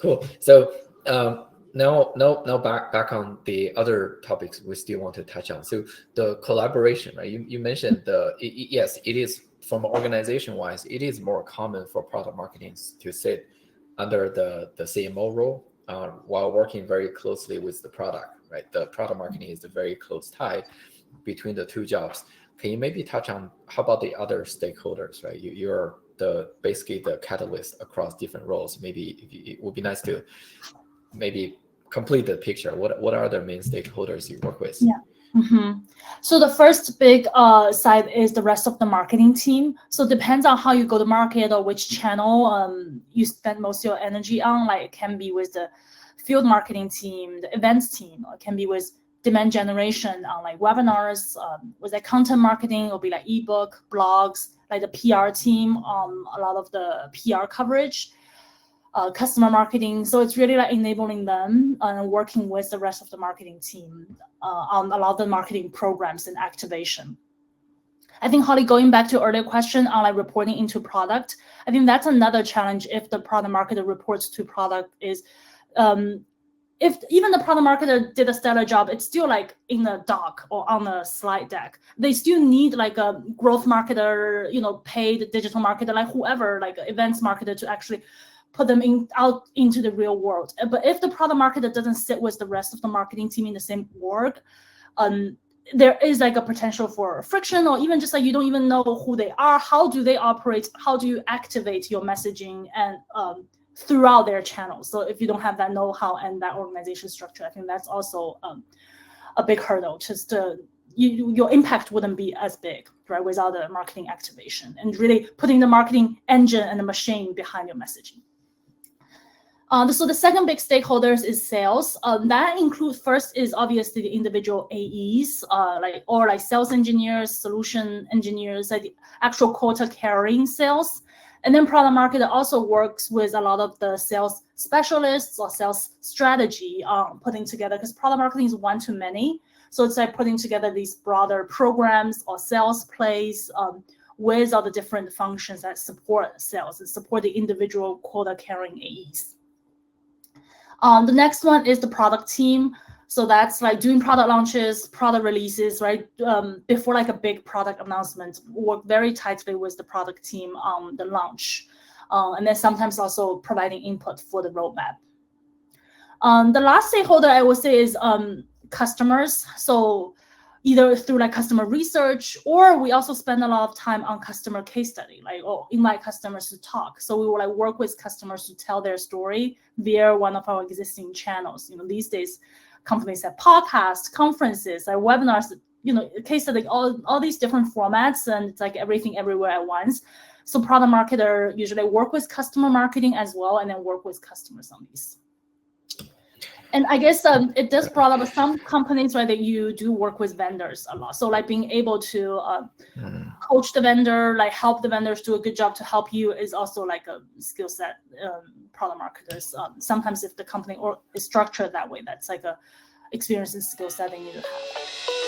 Cool. So now back on the other topics we still want to touch on. So the collaboration, right? You mentioned yes, it is from organization wise, it is more common for product marketing to sit under the CMO role while working very closely with the product, right? The product marketing is a very close tie between the two jobs. Can you maybe touch on how about the other stakeholders, right? You're basically the catalyst across different roles. Maybe it would be nice to maybe complete the picture. What are the main stakeholders you work with? Yeah. Mm-hmm. So the first big side is the rest of the marketing team. So it depends on how you go to market or which channel you spend most of your energy on. Like it can be with the field marketing team, the events team, or it can be with demand generation on like webinars, with like content marketing, it'll be like ebook, blogs, like the PR team, a lot of the PR coverage, customer marketing. So it's really like enabling them and working with the rest of the marketing team on a lot of the marketing programs and activation. I think, Holly, going back to your earlier question on like reporting into product, I think that's another challenge if the product marketer reports to product is, if even the product marketer did a stellar job, it's still like in a doc or on a slide deck. They still need like a growth marketer, paid digital marketer, like whoever, like events marketer to actually put them out into the real world. But if the product marketer doesn't sit with the rest of the marketing team in the same org, there is like a potential for friction, or even just like you don't even know who they are, how do they operate, how do you activate your messaging and throughout their channels. So if you don't have that know-how and that organization structure, I think that's also a big hurdle. Just your impact wouldn't be as big, right, without the marketing activation and really putting the marketing engine and the machine behind your messaging. So the second big stakeholders is sales. That includes, first is obviously the individual AEs, like sales engineers, solution engineers, like the actual quota carrying sales. And then product marketer also works with a lot of the sales specialists or sales strategy putting together, because product marketing is one to many. So it's like putting together these broader programs or sales plays with all the different functions that support sales and support the individual quota carrying AEs. The next one is the product team. So that's like doing product launches, product releases, right? Before like a big product announcement, work very tightly with the product team on the launch. And then sometimes also providing input for the roadmap. The last stakeholder I would say is customers. So either through like customer research, or we also spend a lot of time on customer case study, like invite customers to talk. So we will like work with customers to tell their story via one of our existing channels. These days, companies have podcasts, conferences, webinars, case study, all these different formats, and it's like everything everywhere at once. So product marketer usually work with customer marketing as well, and then work with customers on these. And I guess it does brought up some companies, right, that you do work with vendors a lot. So like being able to coach the vendor, like help the vendors do a good job to help you is also like a skill set product marketers. Sometimes if the company is structured that way, that's like a experience and skill set they need to have.